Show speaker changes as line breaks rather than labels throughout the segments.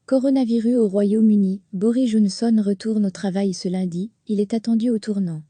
Coronavirus au Royaume-Uni, Boris Johnson retourne au travail ce lundi, il est attendu au tournant.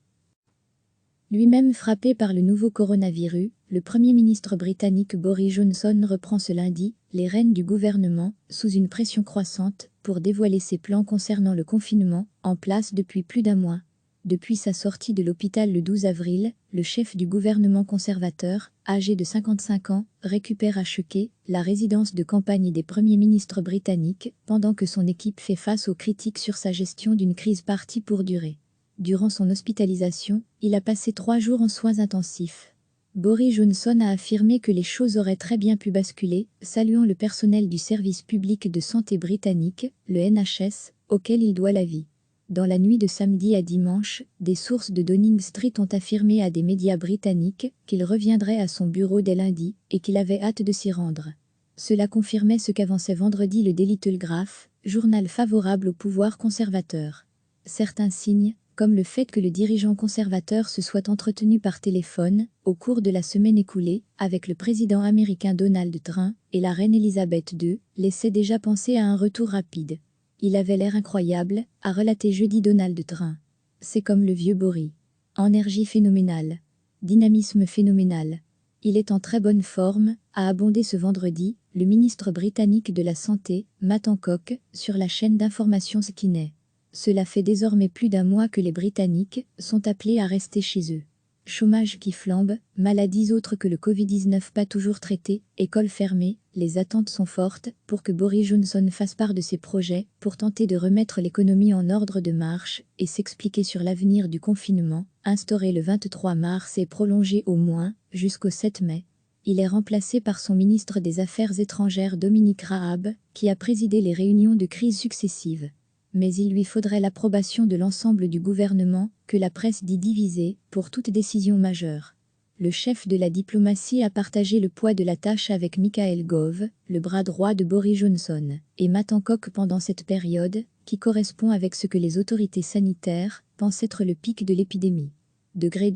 Lui-même frappé par le nouveau coronavirus, le Premier ministre britannique Boris Johnson reprend ce lundi les rênes du gouvernement, sous une pression croissante, pour dévoiler ses plans concernant le confinement, en place depuis plus d'un mois. Depuis sa sortie de l'hôpital le 12 avril, le chef du gouvernement conservateur, âgé de 55 ans, récupère à Chuquet, la résidence de campagne des premiers ministres britanniques, pendant que son équipe fait face aux critiques sur sa gestion d'une crise partie pour durer. Durant son hospitalisation, il a passé 3 jours en soins intensifs. Boris Johnson a affirmé que les choses auraient très bien pu basculer, saluant le personnel du service public de santé britannique, le NHS, auquel il doit la vie. Dans la nuit de samedi à dimanche, des sources de Downing Street ont affirmé à des médias britanniques qu'il reviendrait à son bureau dès lundi et qu'il avait hâte de s'y rendre. Cela confirmait ce qu'avançait vendredi le Daily Telegraph, journal favorable au pouvoir conservateur. Certains signes, comme le fait que le dirigeant conservateur se soit entretenu par téléphone, au cours de la semaine écoulée, avec le président américain Donald Trump et la reine Elisabeth II, laissaient déjà penser à un retour rapide. Il avait l'air incroyable, a relaté jeudi Donald Trump. C'est comme le vieux Boris. Énergie phénoménale. Dynamisme phénoménal. Il est en très bonne forme, a abondé ce vendredi, le ministre britannique de la Santé, Matt Hancock, sur la chaîne d'information Skinner. Cela fait désormais plus d'un mois que les Britanniques sont appelés à rester chez eux. Chômage qui flambe, maladies autres que le Covid-19 pas toujours traitées, écoles fermées, les attentes sont fortes pour que Boris Johnson fasse part de ses projets pour tenter de remettre l'économie en ordre de marche et s'expliquer sur l'avenir du confinement, instauré le 23 mars et prolongé au moins jusqu'au 7 mai. Il est remplacé par son ministre des Affaires étrangères Dominic Raab, qui a présidé les réunions de crise successives. Mais il lui faudrait l'approbation de l'ensemble du gouvernement, que la presse dit divisé, pour toute décision majeure. Le chef de la diplomatie a partagé le poids de la tâche avec Michael Gove, le bras droit de Boris Johnson, et Matt Hancock pendant cette période, qui correspond avec ce que les autorités sanitaires pensent être le pic de l'épidémie. Degré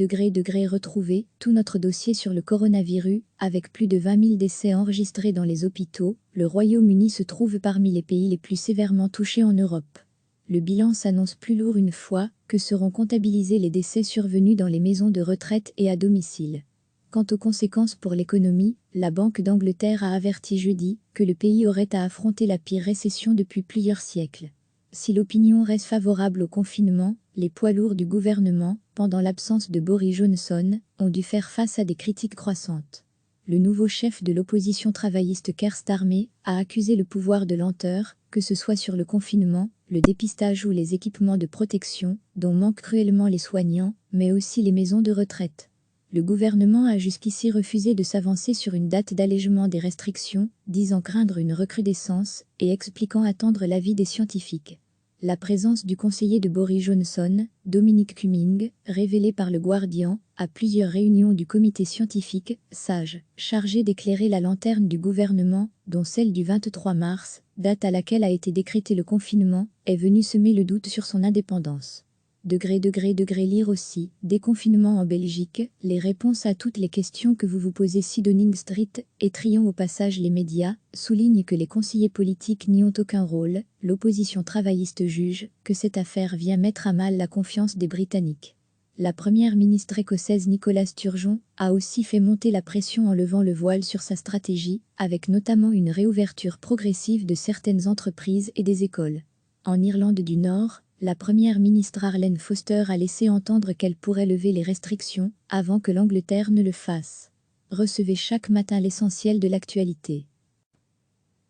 retrouvé, tout notre dossier sur le coronavirus, avec plus de 20 000 décès enregistrés dans les hôpitaux, le Royaume-Uni se trouve parmi les pays les plus sévèrement touchés en Europe. Le bilan s'annonce plus lourd une fois que seront comptabilisés les décès survenus dans les maisons de retraite et à domicile. Quant aux conséquences pour l'économie, la Banque d'Angleterre a averti jeudi que le pays aurait à affronter la pire récession depuis plusieurs siècles. Si l'opinion reste favorable au confinement, les poids lourds du gouvernement, pendant l'absence de Boris Johnson, ont dû faire face à des critiques croissantes. Le nouveau chef de l'opposition travailliste Keir Starmer a accusé le pouvoir de lenteur, que ce soit sur le confinement, le dépistage ou les équipements de protection, dont manquent cruellement les soignants, mais aussi les maisons de retraite. Le gouvernement a jusqu'ici refusé de s'avancer sur une date d'allègement des restrictions, disant craindre une recrudescence et expliquant attendre l'avis des scientifiques. La présence du conseiller de Boris Johnson, Dominic Cumming, révélé par le Guardian, à plusieurs réunions du comité scientifique, SAGE, chargé d'éclairer la lanterne du gouvernement, dont celle du 23 mars, date à laquelle a été décrété le confinement, est venu semer le doute sur son indépendance. Degré lire aussi, déconfinement en Belgique, les réponses à toutes les questions que vous vous posez si Downing Street, étriant au passage les médias, souligne que les conseillers politiques n'y ont aucun rôle, l'opposition travailliste juge que cette affaire vient mettre à mal la confiance des Britanniques. La première ministre écossaise Nicola Sturgeon a aussi fait monter la pression en levant le voile sur sa stratégie, avec notamment une réouverture progressive de certaines entreprises et des écoles. En Irlande du Nord, la première ministre Arlene Foster a laissé entendre qu'elle pourrait lever les restrictions avant que l'Angleterre ne le fasse. Recevez chaque matin l'essentiel de l'actualité.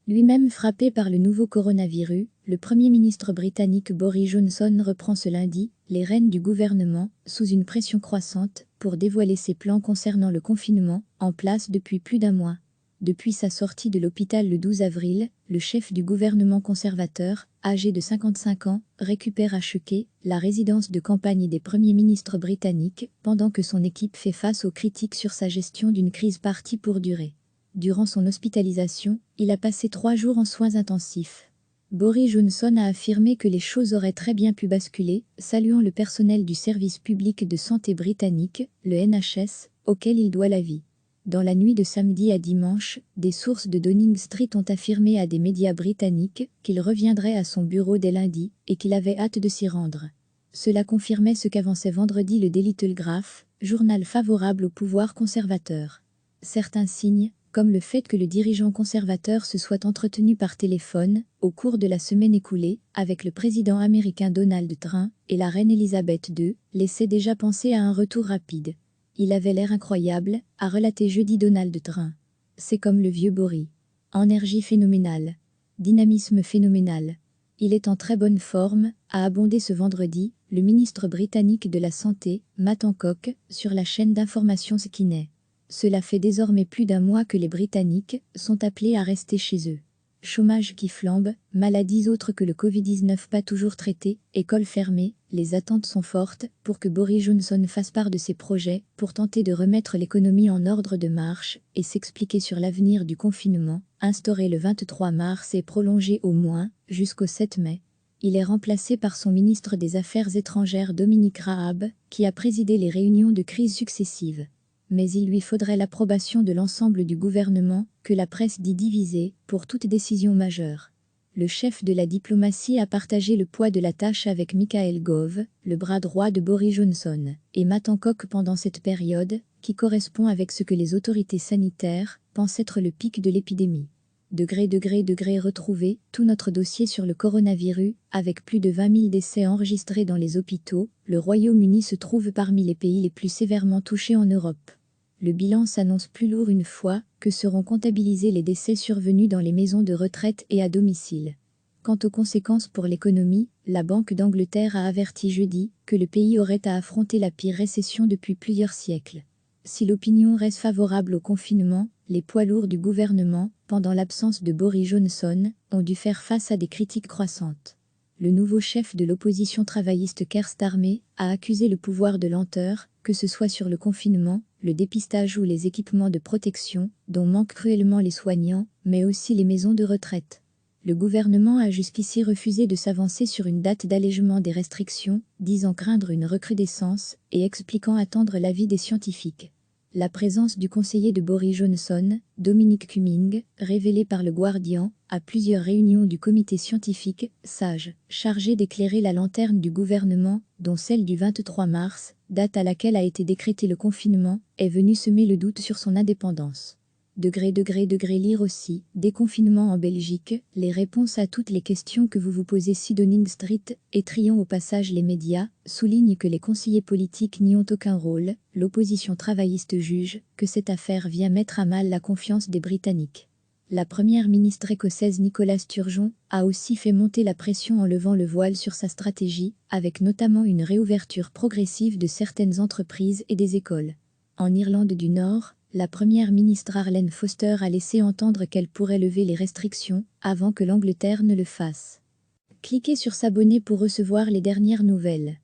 Lui-même frappé par le nouveau coronavirus, le Premier ministre britannique Boris Johnson reprend ce lundi les rênes du gouvernement, sous une pression croissante, pour dévoiler ses plans concernant le confinement, en place depuis plus d'un mois. Depuis sa sortie de l'hôpital le 12 avril, le chef du gouvernement conservateur, âgé de 55 ans, récupère à Chuquet, la résidence de campagne des premiers ministres britanniques, pendant que son équipe fait face aux critiques sur sa gestion d'une crise partie pour durer. Durant son hospitalisation, il a passé 3 jours en soins intensifs. Boris Johnson a affirmé que les choses auraient très bien pu basculer, saluant le personnel du service public de santé britannique, le NHS, auquel il doit la vie. Dans la nuit de samedi à dimanche, des sources de Downing Street ont affirmé à des médias britanniques qu'il reviendrait à son bureau dès lundi et qu'il avait hâte de s'y rendre. Cela confirmait ce qu'avançait vendredi le Daily Telegraph, journal favorable au pouvoir conservateur. Certains signes, comme le fait que le dirigeant conservateur se soit entretenu par téléphone, au cours de la semaine écoulée, avec le président américain Donald Trump et la reine Elisabeth II, laissaient déjà penser à un retour rapide. Il avait l'air incroyable, a relaté jeudi Donald Trump. C'est comme le vieux Boris. Énergie phénoménale. Dynamisme phénoménal. Il est en très bonne forme, a abondé ce vendredi le ministre britannique de la Santé, Matt Hancock, sur la chaîne d'information Skinner. Cela fait désormais plus d'un mois que les Britanniques sont appelés à rester chez eux. Chômage qui flambe, maladies autres que le Covid-19 pas toujours traitées, écoles fermées, les attentes sont fortes pour que Boris Johnson fasse part de ses projets pour tenter de remettre l'économie en ordre de marche et s'expliquer sur l'avenir du confinement, instauré le 23 mars et prolongé au moins jusqu'au 7 mai. Il est remplacé par son ministre des Affaires étrangères Dominic Raab, qui a présidé les réunions de crise successives. Mais il lui faudrait l'approbation de l'ensemble du gouvernement, que la presse dit divisé, pour toute décision majeure. Le chef de la diplomatie a partagé le poids de la tâche avec Michael Gove, le bras droit de Boris Johnson, et Matt Hancock pendant cette période, qui correspond avec ce que les autorités sanitaires pensent être le pic de l'épidémie. Degré retrouvé, tout notre dossier sur le coronavirus, avec plus de 20 000 décès enregistrés dans les hôpitaux, le Royaume-Uni se trouve parmi les pays les plus sévèrement touchés en Europe. Le bilan s'annonce plus lourd une fois que seront comptabilisés les décès survenus dans les maisons de retraite et à domicile. Quant aux conséquences pour l'économie, la Banque d'Angleterre a averti jeudi que le pays aurait à affronter la pire récession depuis plusieurs siècles. Si l'opinion reste favorable au confinement, les poids lourds du gouvernement, pendant l'absence de Boris Johnson, ont dû faire face à des critiques croissantes. Le nouveau chef de l'opposition travailliste Keir Starmer a accusé le pouvoir de lenteur, que ce soit sur le confinement, le dépistage ou les équipements de protection, dont manquent cruellement les soignants, mais aussi les maisons de retraite. Le gouvernement a jusqu'ici refusé de s'avancer sur une date d'allègement des restrictions, disant craindre une recrudescence et expliquant attendre l'avis des scientifiques. La présence du conseiller de Boris Johnson, Dominic Cumming, révélé par le Guardian, à plusieurs réunions du comité scientifique, SAGE, chargé d'éclairer la lanterne du gouvernement, dont celle du 23 mars, date à laquelle a été décrété le confinement, est venu semer le doute sur son indépendance. Degré lire aussi, déconfinement en Belgique, les réponses à toutes les questions que vous vous posez si Downing Street, étriant au passage les médias, souligne que les conseillers politiques n'y ont aucun rôle, l'opposition travailliste juge que cette affaire vient mettre à mal la confiance des Britanniques. La première ministre écossaise Nicola Sturgeon a aussi fait monter la pression en levant le voile sur sa stratégie, avec notamment une réouverture progressive de certaines entreprises et des écoles. En Irlande du Nord, la première ministre Arlene Foster a laissé entendre qu'elle pourrait lever les restrictions avant que l'Angleterre ne le fasse. Cliquez sur s'abonner pour recevoir les dernières nouvelles.